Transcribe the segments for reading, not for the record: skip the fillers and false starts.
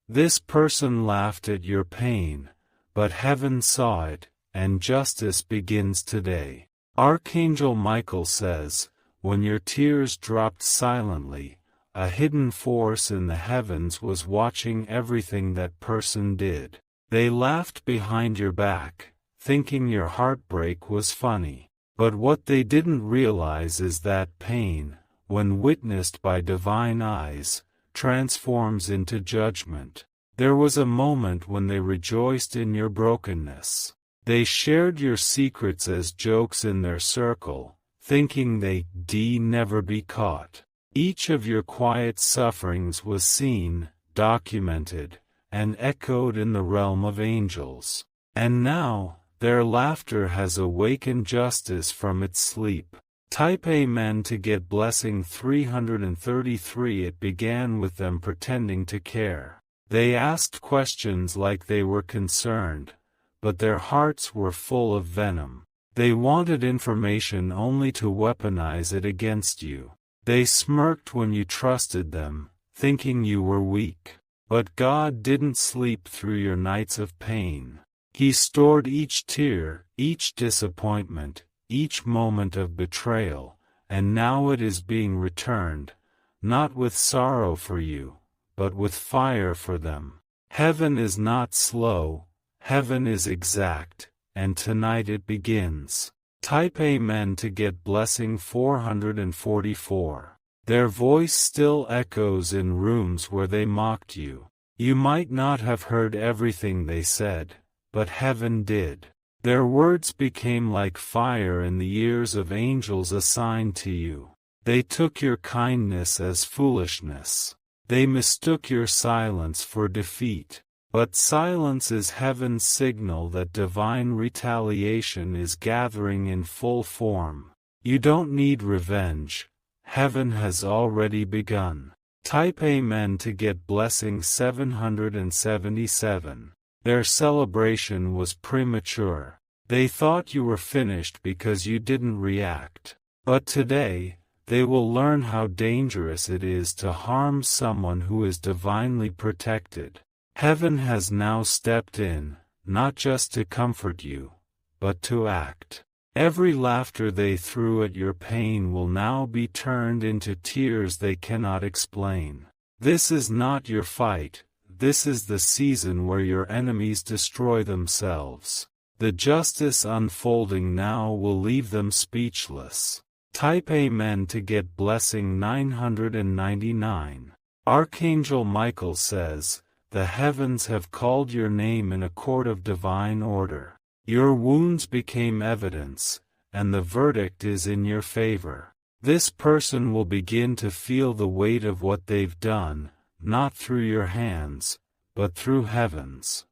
This person laughed at your pain, but heaven saw it, and justice begins today. Archangel Michael says, when your tears dropped silently, a hidden force in the heavens was watching everything that person did. They laughed behind your back, thinking your heartbreak was funny. But what they didn't realize is that pain, when witnessed by divine eyes, transforms into judgment. There was a moment when they rejoiced in your brokenness. They shared your secrets as jokes in their circle, thinking they'd never be caught. Each of your quiet sufferings was seen, documented, and echoed in the realm of angels. And now, their laughter has awakened justice from its sleep. Type Amen to get blessing 333. It began with them pretending to care. They asked questions like they were concerned, but their hearts were full of venom. They wanted information only to weaponize it against you. They smirked when you trusted them, thinking you were weak. But God didn't sleep through your nights of pain. He stored each tear, each disappointment, each moment of betrayal, and now it is being returned, not with sorrow for you, but with fire for them. Heaven is not slow, heaven is exact, and tonight it begins. Type Amen to get blessing 444. Their voice still echoes in rooms where they mocked you. You might not have heard everything they said, but heaven did. Their words became like fire in the ears of angels assigned to you. They took your kindness as foolishness. They mistook your silence for defeat. But silence is heaven's signal that divine retaliation is gathering in full form. You don't need revenge. Heaven has already begun. Type Amen to get blessing 777. Their celebration was premature. They thought you were finished because you didn't react. But today, they will learn how dangerous it is to harm someone who is divinely protected. Heaven has now stepped in, not just to comfort you, but to act. Every laughter they threw at your pain will now be turned into tears they cannot explain. This is not your fight, this is the season where your enemies destroy themselves. The justice unfolding now will leave them speechless. Type Amen to get blessing 999. Archangel Michael says, the heavens have called your name in a court of divine order. Your wounds became evidence, and the verdict is in your favor. This person will begin to feel the weight of what they've done, not through your hands, but through heaven's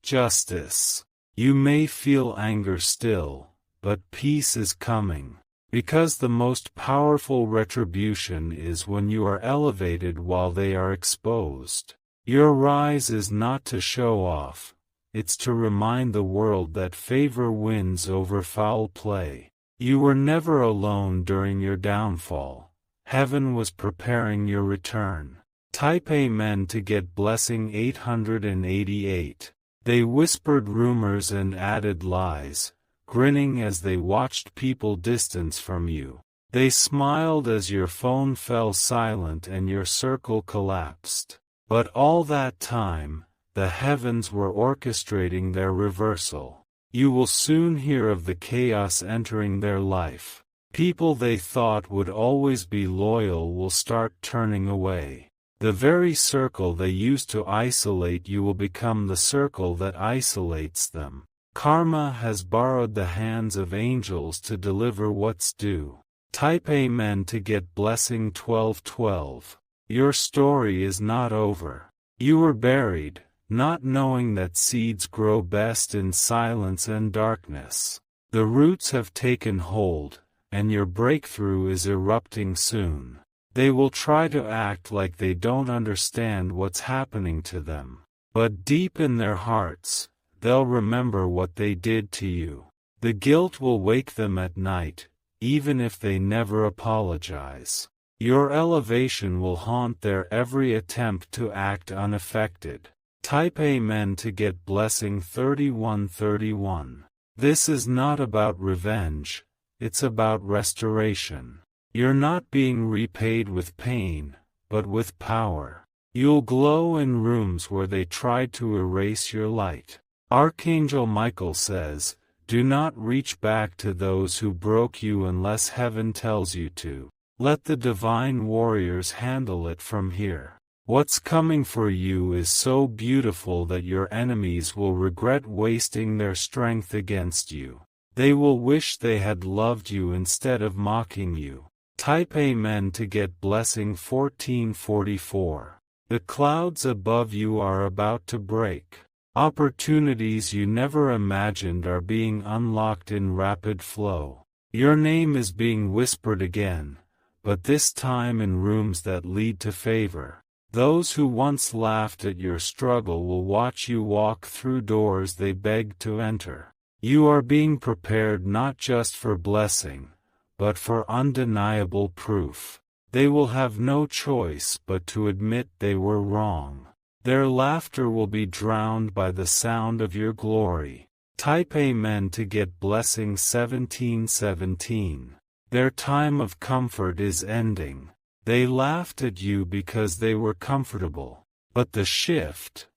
justice. You may feel anger still, but peace is coming. Because the most powerful retribution is when you are elevated while they are exposed. Your rise is not to show off, it's to remind the world that favor wins over foul play. You were never alone during your downfall. Heaven was preparing your return. Type Amen to get blessing 888. They whispered rumors and added lies, grinning as they watched people distance from you. They smiled as your phone fell silent and your circle collapsed. But all that time, the heavens were orchestrating their reversal. You will soon hear of the chaos entering their life. People they thought would always be loyal will start turning away. The very circle they used to isolate you will become the circle that isolates them. Karma has borrowed the hands of angels to deliver what's due. Type Amen to get blessing 1212. Your story is not over. You were buried, not knowing that seeds grow best in silence and darkness. The roots have taken hold, and your breakthrough is erupting soon. They will try to act like they don't understand what's happening to them. But deep in their hearts, they'll remember what they did to you. The guilt will wake them at night, even if they never apologize. Your elevation will haunt their every attempt to act unaffected. Type Amen to get blessing 3131. This is not about revenge, it's about restoration. You're not being repaid with pain, but with power. You'll glow in rooms where they tried to erase your light. Archangel Michael says, do not reach back to those who broke you unless heaven tells you to. Let the divine warriors handle it from here. What's coming for you is so beautiful that your enemies will regret wasting their strength against you. They will wish they had loved you instead of mocking you. Type Amen to get blessing 1444. The clouds above you are about to break. Opportunities you never imagined are being unlocked in rapid flow. Your name is being whispered again, but this time in rooms that lead to favor. Those who once laughed at your struggle will watch you walk through doors they begged to enter. You are being prepared not just for blessing, but for undeniable proof. They will have no choice but to admit they were wrong. Their laughter will be drowned by the sound of your glory. Type Amen to get blessing 1717. Their time of comfort is ending. They laughed at you because they were comfortable. But the shift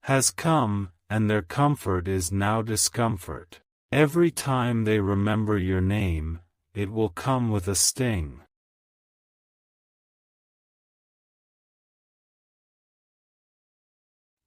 has come, and their comfort is now discomfort. Every time they remember your name, it will come with a sting.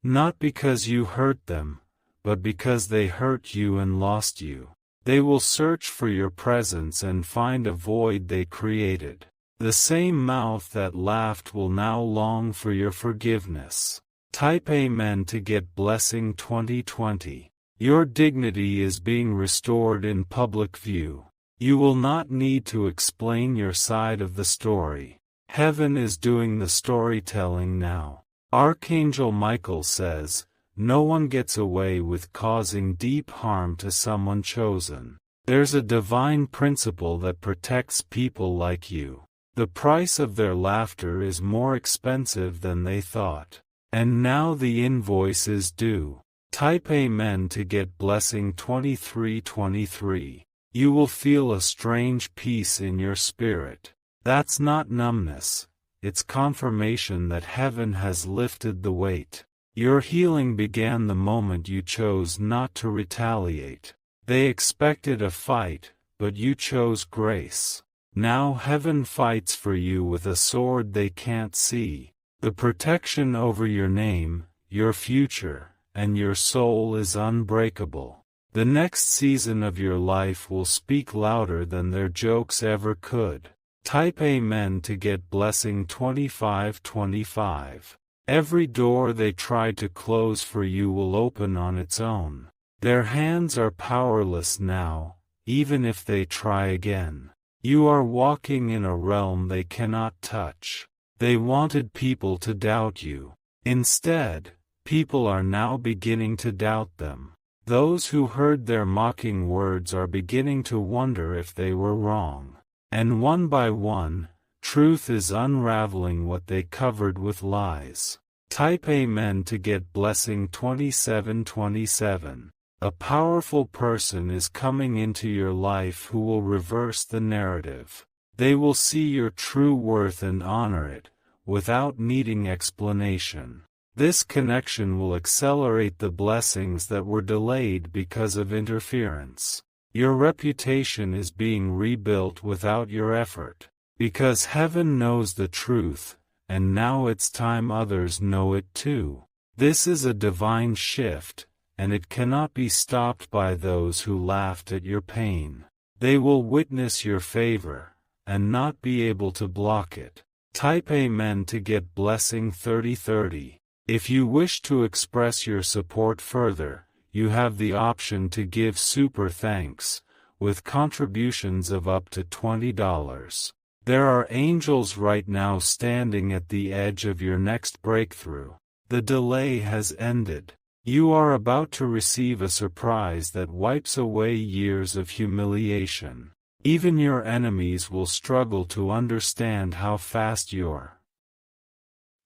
Not because you hurt them, but because they hurt you and lost you. They will search for your presence and find a void they created. The same mouth that laughed will now long for your forgiveness. Type Amen to get blessing 2020. Your dignity is being restored in public view. You will not need to explain your side of the story. Heaven is doing the storytelling now. Archangel Michael says, no one gets away with causing deep harm to someone chosen. There's a divine principle that protects people like you. The price of their laughter is more expensive than they thought. And now the invoice is due. Type Amen to get blessing 2323. You will feel a strange peace in your spirit. That's not numbness. It's confirmation that heaven has lifted the weight. Your healing began the moment you chose not to retaliate. They expected a fight, but you chose grace. Now heaven fights for you with a sword they can't see. The protection over your name, your future, and your soul is unbreakable. The next season of your life will speak louder than their jokes ever could. Type Amen to get blessing 2525. Every door they tried to close for you will open on its own. Their hands are powerless now, even if they try again. You are walking in a realm they cannot touch. They wanted people to doubt you. Instead, people are now beginning to doubt them. Those who heard their mocking words are beginning to wonder if they were wrong. And one by one, truth is unraveling what they covered with lies. Type Amen to get blessing 2727. A powerful person is coming into your life who will reverse the narrative. They will see your true worth and honor it, without needing explanation. This connection will accelerate the blessings that were delayed because of interference. Your reputation is being rebuilt without your effort. Because heaven knows the truth, and now it's time others know it too. This is a divine shift, and it cannot be stopped by those who laughed at your pain. They will witness your favor, and not be able to block it. Type Amen to get blessing 3030. If you wish to express your support further, you have the option to give super thanks, with contributions of up to $20. There are angels right now standing at the edge of your next breakthrough. The delay has ended. You are about to receive a surprise that wipes away years of humiliation. Even your enemies will struggle to understand how fast your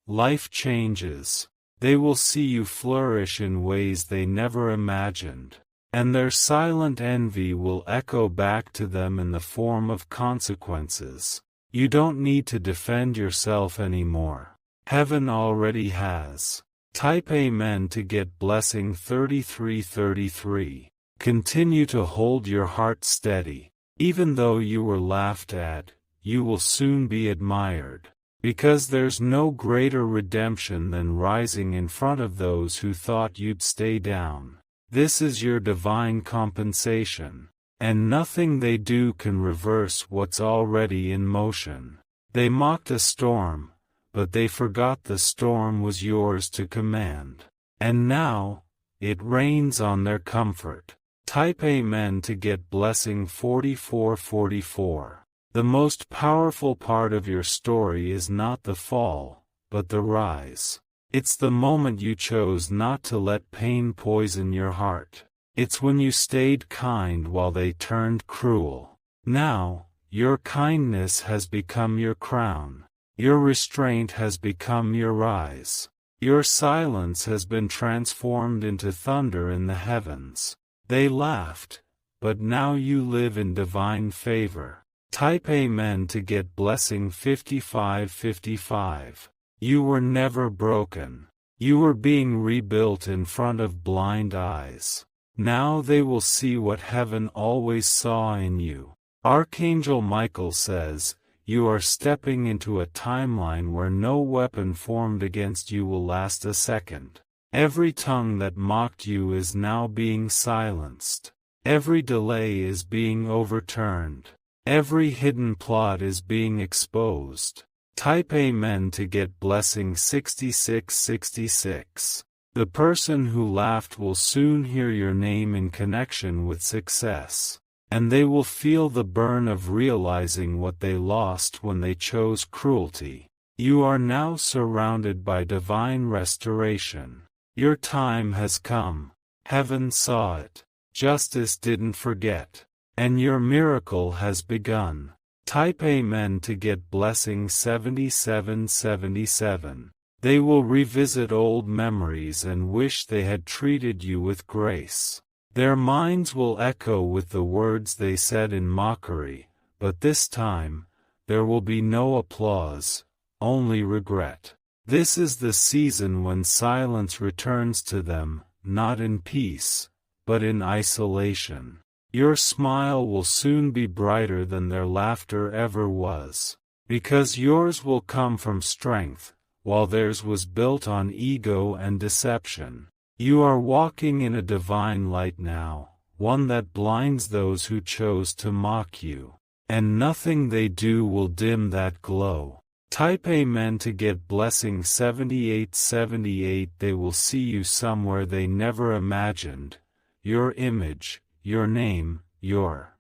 life changes. They will see you flourish in ways they never imagined, and their silent envy will echo back to them in the form of consequences. You don't need to defend yourself anymore. Heaven already has. Type Amen to get blessing 3333. Continue to hold your heart steady. Even though you were laughed at, you will soon be admired. Because there's no greater redemption than rising in front of those who thought you'd stay down. This is your divine compensation. And nothing they do can reverse what's already in motion. They mocked a storm, but they forgot the storm was yours to command. And now, it rains on their comfort. Type Amen to get blessing 4444. The most powerful part of your story is not the fall, but the rise. It's the moment you chose not to let pain poison your heart. It's when you stayed kind while they turned cruel. Now, your kindness has become your crown. Your restraint has become your rise. Your silence has been transformed into thunder in the heavens. They laughed, but now you live in divine favor. Type Amen to get blessing 5555. You were never broken. You were being rebuilt in front of blind eyes. Now they will see what heaven always saw in you. Archangel Michael says, you are stepping into a timeline where no weapon formed against you will last a second. Every tongue that mocked you is now being silenced. Every delay is being overturned. Every hidden plot is being exposed. Type Amen to get blessing 6666. The person who laughed will soon hear your name in connection with success, and they will feel the burn of realizing what they lost when they chose cruelty. You are now surrounded by divine restoration. Your time has come. Heaven saw it. Justice didn't forget. And your miracle has begun. Type Amen to get blessing 7777. They will revisit old memories and wish they had treated you with grace. Their minds will echo with the words they said in mockery, but this time, there will be no applause, only regret. This is the season when silence returns to them, not in peace, but in isolation. Your smile will soon be brighter than their laughter ever was, because yours will come from strength, while theirs was built on ego and deception. You are walking in a divine light now, one that blinds those who chose to mock you, and nothing they do will dim that glow. Type Amen to get blessing 7878. They will see you somewhere they never imagined. Your image, your name, your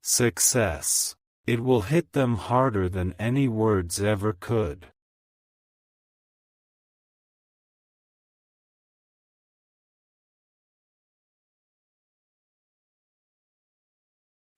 success. It will hit them harder than any words ever could.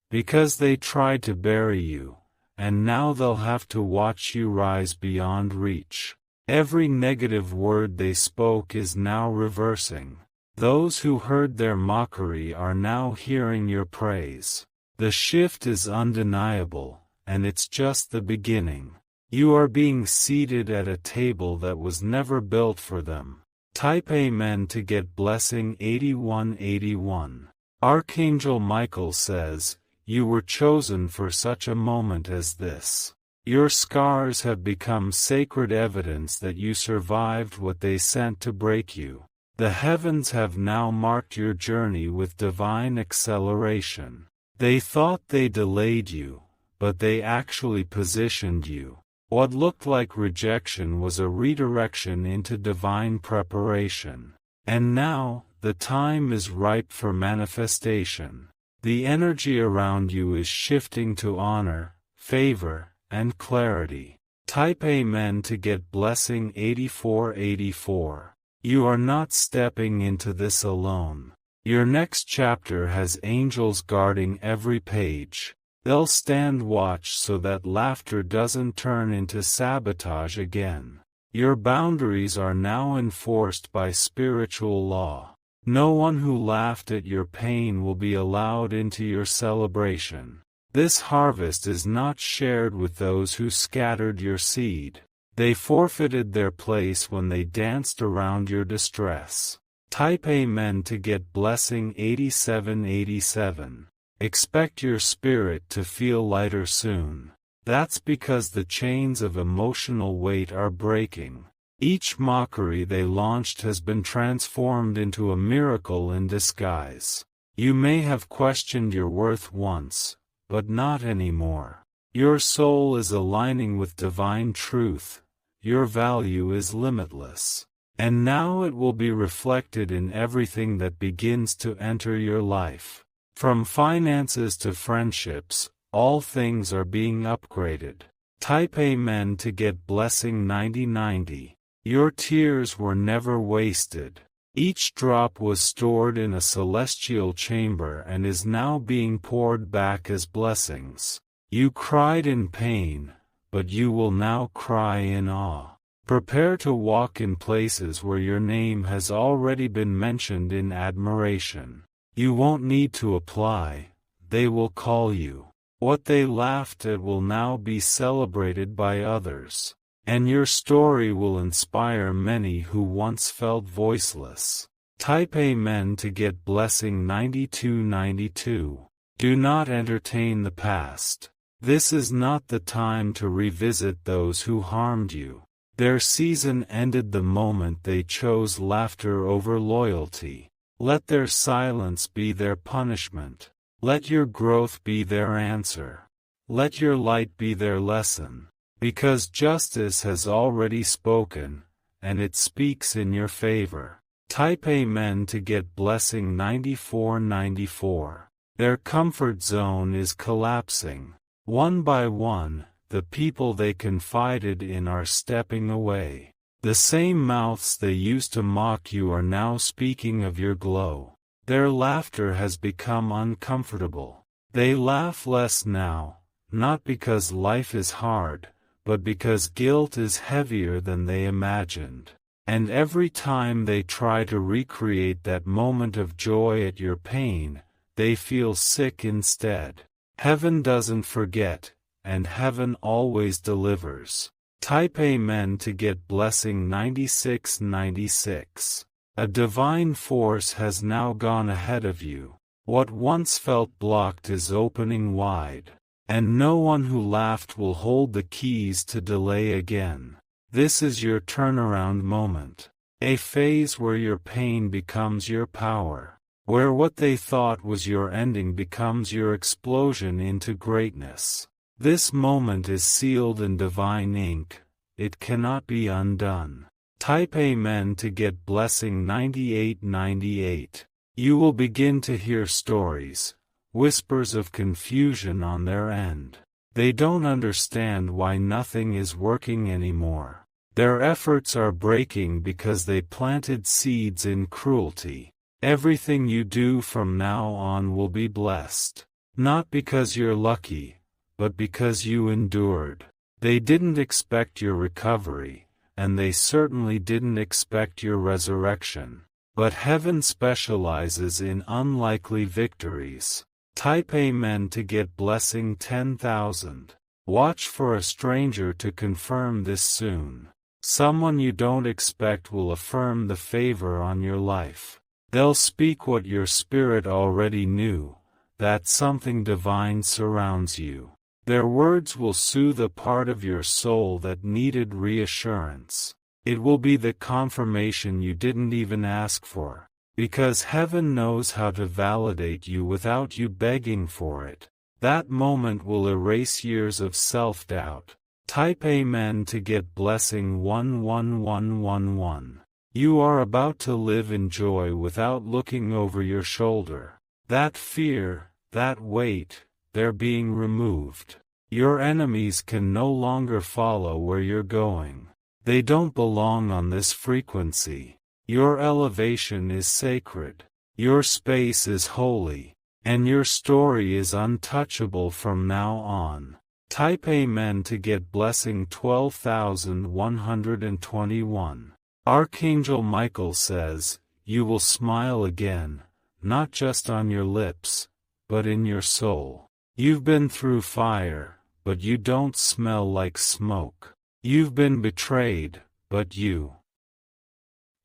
Because they tried to bury you, and now they'll have to watch you rise beyond reach. Every negative word they spoke is now reversing. Those who heard their mockery are now hearing your praise. The shift is undeniable, and it's just the beginning. You are being seated at a table that was never built for them. Type Amen to get blessing 8181. Archangel Michael says, you were chosen for such a moment as this. Your scars have become sacred evidence that you survived what they sent to break you. The heavens have now marked your journey with divine acceleration. They thought they delayed you, but they actually positioned you. What looked like rejection was a redirection into divine preparation. And now, the time is ripe for manifestation. The energy around you is shifting to honor, favor, and clarity. Type Amen to get blessing 8484. You are not stepping into this alone. Your next chapter has angels guarding every page. They'll stand watch so that laughter doesn't turn into sabotage again. Your boundaries are now enforced by spiritual law. No one who laughed at your pain will be allowed into your celebration. This harvest is not shared with those who scattered your seed. They forfeited their place when they danced around your distress. Type Amen to get blessing 8787. Expect your spirit to feel lighter soon. That's because the chains of emotional weight are breaking. Each mockery they launched has been transformed into a miracle in disguise. You may have questioned your worth once, but not anymore. Your soul is aligning with divine truth. Your value is limitless. And now it will be reflected in everything that begins to enter your life. From finances to friendships, all things are being upgraded. Type Amen to get blessing 9090. Your tears were never wasted. Each drop was stored in a celestial chamber and is now being poured back as blessings. You cried in pain, but you will now cry in awe. Prepare to walk in places where your name has already been mentioned in admiration. You won't need to apply, they will call you. What they laughed at will now be celebrated by others. And your story will inspire many who once felt voiceless. Type Amen to get blessing 9292. Do not entertain the past. This is not the time to revisit those who harmed you. Their season ended the moment they chose laughter over loyalty. Let their silence be their punishment. Let your growth be their answer. Let your light be their lesson. Because justice has already spoken, and it speaks in your favor. Type Amen to get blessing 9494. Their comfort zone is collapsing. One by one, the people they confided in are stepping away. The same mouths they used to mock you are now speaking of your glow. Their laughter has become uncomfortable. They laugh less now, not because life is hard, but because guilt is heavier than they imagined. And every time they try to recreate that moment of joy at your pain, they feel sick instead. Heaven doesn't forget, and heaven always delivers. Type Amen to get blessing 9696. A divine force has now gone ahead of you. What once felt blocked is opening wide. And no one who laughed will hold the keys to delay again. This is your turnaround moment. A phase where your pain becomes your power. Where what they thought was your ending becomes your explosion into greatness. This moment is sealed in divine ink. It cannot be undone. Type Amen to get blessing 9898. You will begin to hear stories, whispers of confusion on their end. They don't understand why nothing is working anymore. Their efforts are breaking because they planted seeds in cruelty. Everything you do from now on will be blessed. Not because you're lucky, but because you endured. They didn't expect your recovery, and they certainly didn't expect your resurrection. But heaven specializes in unlikely victories. Type Amen to get blessing 10,000. Watch for a stranger to confirm this soon. Someone you don't expect will affirm the favor on your life. They'll speak what your spirit already knew, that something divine surrounds you. Their words will soothe a part of your soul that needed reassurance. It will be the confirmation you didn't even ask for, because heaven knows how to validate you without you begging for it. That moment will erase years of self-doubt. Type Amen to get blessing 11111. You are about to live in joy without looking over your shoulder. That fear, that weight, they're being removed. Your enemies can no longer follow where you're going. They don't belong on this frequency. Your elevation is sacred. Your space is holy, and your story is untouchable from now on. Type Amen to get blessing 12,121. Archangel Michael says, you will smile again, not just on your lips, but in your soul. You've been through fire, but you don't smell like smoke. You've been betrayed, but you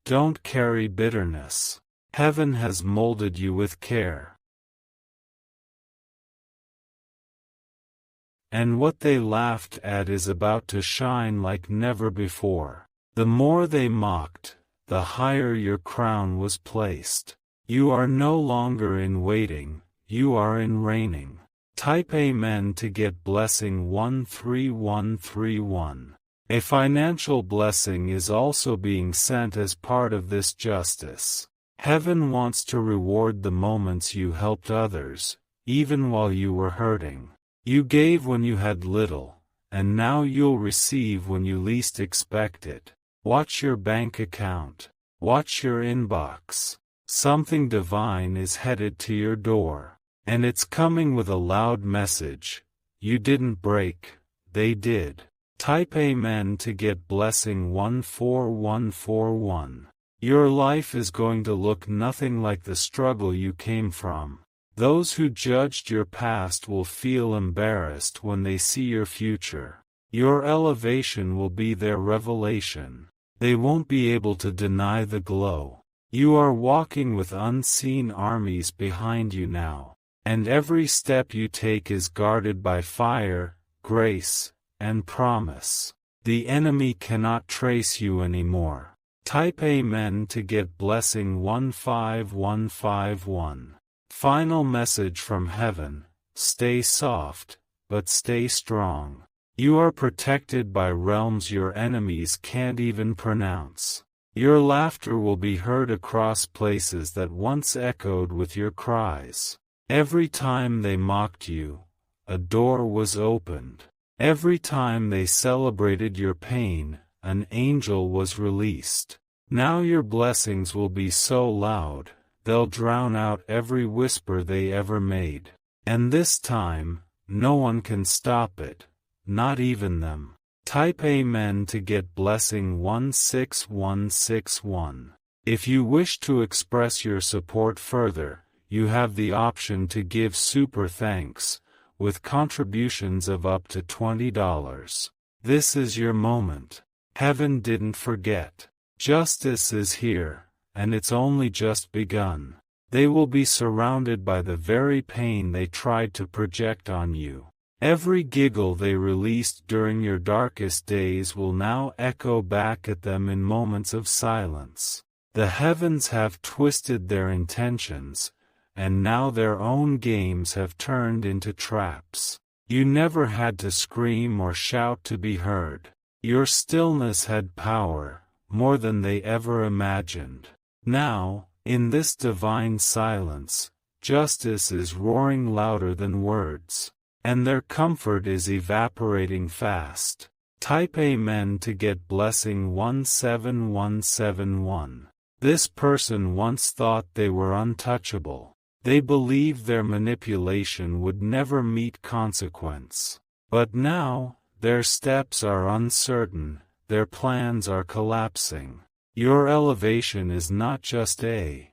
don't carry bitterness. Heaven has molded you with care. And what they laughed at is about to shine like never before. The more they mocked, the higher your crown was placed. You are no longer in waiting, you are in reigning. Type Amen to get blessing 13131. A financial blessing is also being sent as part of this justice. Heaven wants to reward the moments you helped others, even while you were hurting. You gave when you had little, and now you'll receive when you least expect it. Watch your bank account. Watch your inbox. Something divine is headed to your door. And it's coming with a loud message. You didn't break, they did. Type Amen to get blessing 14141. Your life is going to look nothing like the struggle you came from. Those who judged your past will feel embarrassed when they see your future. Your elevation will be their revelation. They won't be able to deny the glow. You are walking with unseen armies behind you now, and every step you take is guarded by fire, grace, and promise. The enemy cannot trace you anymore. Type Amen to get blessing 15151. Final message from heaven: stay soft, but stay strong. You are protected by realms your enemies can't even pronounce. Your laughter will be heard across places that once echoed with your cries. Every time they mocked you, a door was opened. Every time they celebrated your pain, an angel was released. Now your blessings will be so loud, they'll drown out every whisper they ever made. And this time, no one can stop it, not even them. Type Amen to get blessing 16161. If you wish to express your support further, you have the option to give super thanks, with contributions of up to $20. This is your moment. Heaven didn't forget. Justice is here, and it's only just begun. They will be surrounded by the very pain they tried to project on you. Every giggle they released during your darkest days will now echo back at them in moments of silence. The heavens have twisted their intentions, and now their own games have turned into traps. You never had to scream or shout to be heard. Your stillness had power, more than they ever imagined. Now, in this divine silence, justice is roaring louder than words, and their comfort is evaporating fast. Type Amen to get blessing 17171. This person once thought they were untouchable. They believed their manipulation would never meet consequence. But now, their steps are uncertain, their plans are collapsing. Your elevation is not just a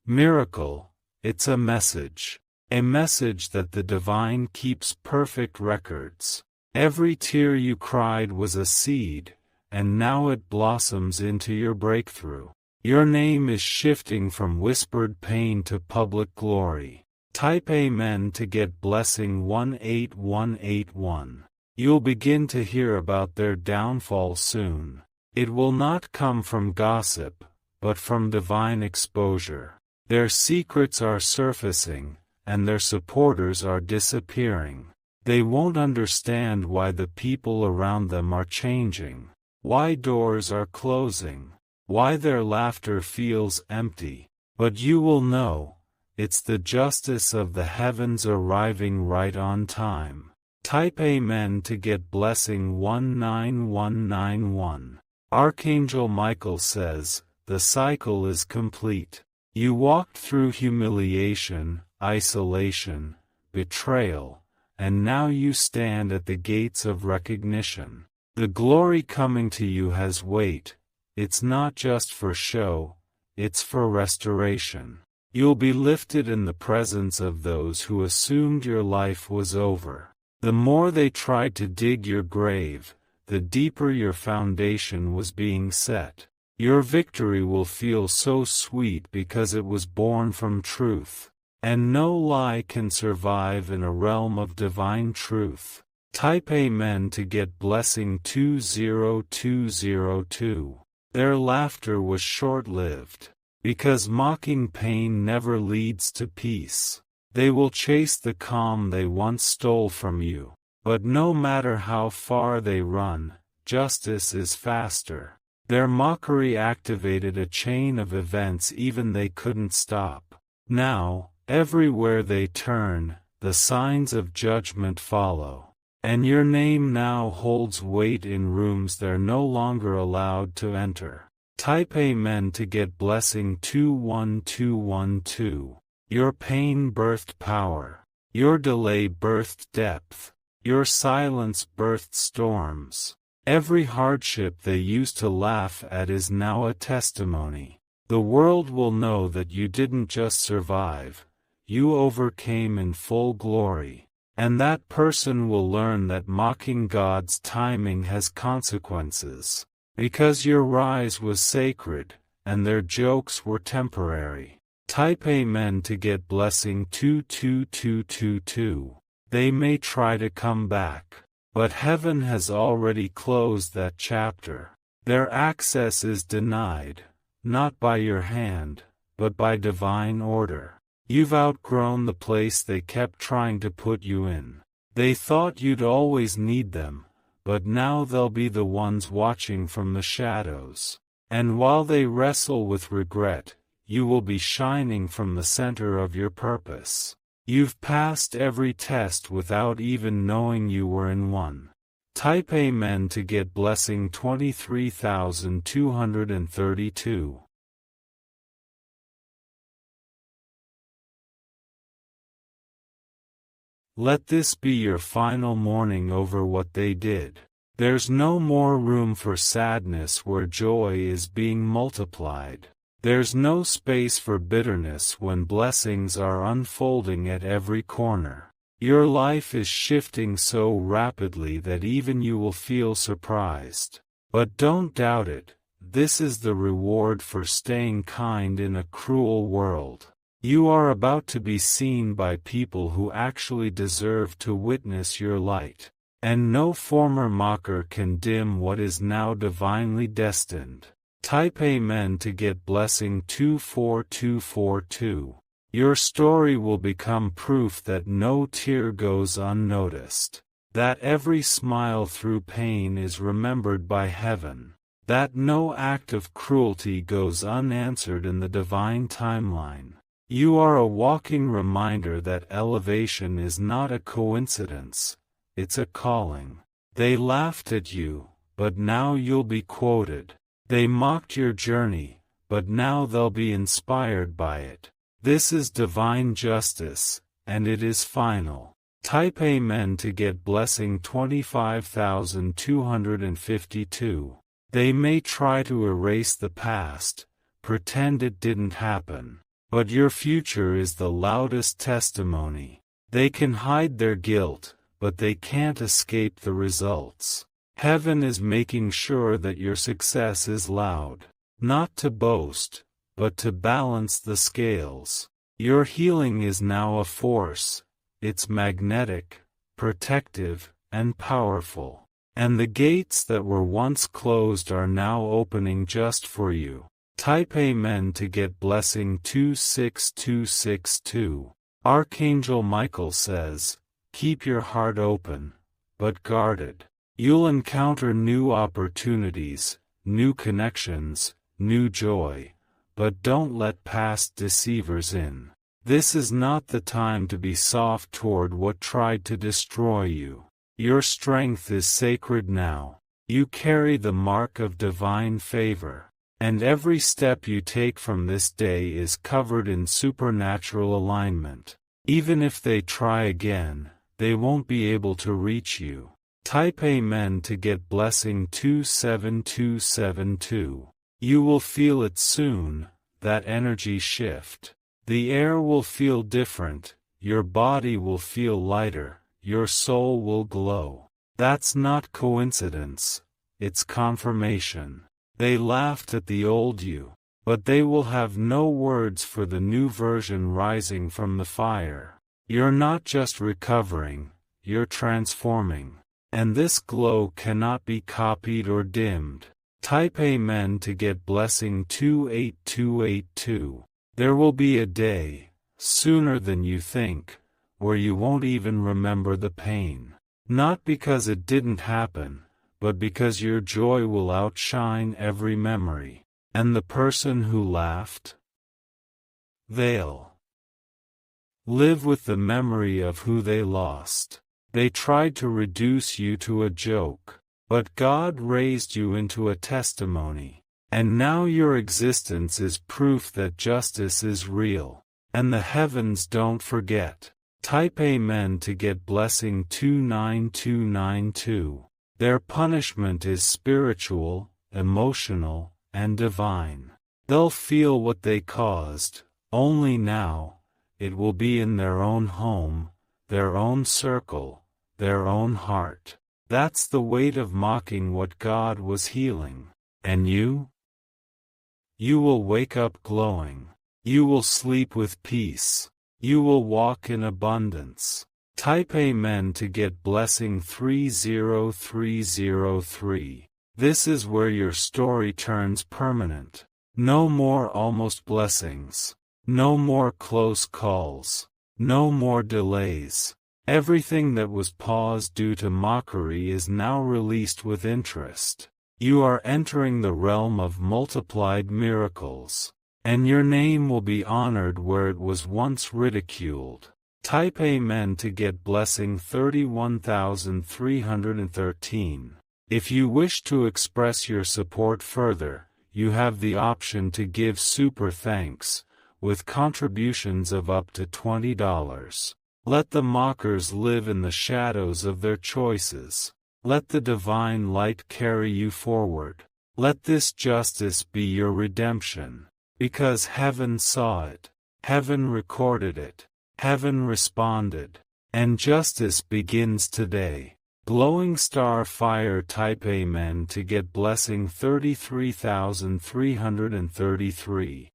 miracle, it's a message. A message that the divine keeps perfect records. Every tear you cried was a seed, and now it blossoms into your breakthrough. Your name is shifting from whispered pain to public glory. Type Amen to get blessing 18181. You'll begin to hear about their downfall soon. It will not come from gossip, but from divine exposure. Their secrets are surfacing, and their supporters are disappearing. They won't understand why the people around them are changing, why doors are closing, why their laughter feels empty. But you will know, it's the justice of the heavens arriving right on time. Type Amen to get blessing 19191. Archangel Michael says, the cycle is complete. You walked through humiliation, isolation, betrayal, and now you stand at the gates of recognition. The glory coming to you has weight. It's not just for show, it's for restoration. You'll be lifted in the presence of those who assumed your life was over. The more they tried to dig your grave, the deeper your foundation was being set. Your victory will feel so sweet because it was born from truth. And no lie can survive in a realm of divine truth. Type Amen to get blessing 20202. Their laughter was short-lived. Because mocking pain never leads to peace. They will chase the calm they once stole from you. But no matter how far they run, justice is faster. Their mockery activated a chain of events even they couldn't stop. Now, everywhere they turn, the signs of judgment follow. And your name now holds weight in rooms they're no longer allowed to enter. Type Amen to get blessing 21212. Your pain birthed power. Your delay birthed depth. Your silence birthed storms. Every hardship they used to laugh at is now a testimony. The world will know that you didn't just survive, you overcame in full glory. And that person will learn that mocking God's timing has consequences. Because your rise was sacred, and their jokes were temporary. Type Amen to get blessing 22222. They may try to come back, but heaven has already closed that chapter. Their access is denied, not by your hand, but by divine order. You've outgrown the place they kept trying to put you in. They thought you'd always need them. But now they'll be the ones watching from the shadows. And while they wrestle with regret, you will be shining from the center of your purpose. You've passed every test without even knowing you were in one. Type Amen to get blessing 23232. Let this be your final mourning over what they did. There's no more room for sadness where joy is being multiplied. There's no space for bitterness when blessings are unfolding at every corner. Your life is shifting so rapidly that even you will feel surprised. But don't doubt it, this is the reward for staying kind in a cruel world. You are about to be seen by people who actually deserve to witness your light. And no former mocker can dim what is now divinely destined. Type Amen to get blessing 24242. Your story will become proof that no tear goes unnoticed. That every smile through pain is remembered by heaven. That no act of cruelty goes unanswered in the divine timeline. You are a walking reminder that elevation is not a coincidence, it's a calling. They laughed at you, but now you'll be quoted. They mocked your journey, but now they'll be inspired by it. This is divine justice, and it is final. Type Amen to get blessing 25252. They may try to erase the past, pretend it didn't happen. But your future is the loudest testimony. They can hide their guilt, but they can't escape the results. Heaven is making sure that your success is loud, not to boast, but to balance the scales. Your healing is now a force. It's magnetic, protective, and powerful. And the gates that were once closed are now opening just for you. Type Amen to get blessing 26262. Archangel Michael says, keep your heart open, but guarded. You'll encounter new opportunities, new connections, new joy, but don't let past deceivers in. This is not the time to be soft toward what tried to destroy you. Your strength is sacred now. You carry the mark of divine favor. And every step you take from this day is covered in supernatural alignment. Even if they try again, they won't be able to reach you. Type Amen to get blessing 27272. You will feel it soon, that energy shift. The air will feel different, your body will feel lighter, your soul will glow. That's not coincidence, it's confirmation. They laughed at the old you, but they will have no words for the new version rising from the fire. You're not just recovering, you're transforming. And this glow cannot be copied or dimmed. Type Amen to get blessing 28282. There will be a day, sooner than you think, where you won't even remember the pain. Not because it didn't happen, but because your joy will outshine every memory. And the person who laughed? They'll live with the memory of who they lost. They tried to reduce you to a joke, but God raised you into a testimony. And now your existence is proof that justice is real, and the heavens don't forget. Type Amen to get blessing 29292. Their punishment is spiritual, emotional, and divine. They'll feel what they caused, only now, it will be in their own home, their own circle, their own heart. That's the weight of mocking what God was healing. And you? You will wake up glowing. You will sleep with peace. You will walk in abundance. Type Amen to get blessing 30303. This is where your story turns permanent. No more almost blessings. No more close calls. No more delays. Everything that was paused due to mockery is now released with interest. You are entering the realm of multiplied miracles. And your name will be honored where it was once ridiculed. Type Amen to get blessing 31313. If you wish to express your support further, you have the option to give super thanks, with contributions of up to $20. Let the mockers live in the shadows of their choices. Let the divine light carry you forward. Let this justice be your redemption. Because heaven saw it. Heaven recorded it. Heaven responded. And justice begins today. Glowing star fire. Type Amen to get blessing 33333.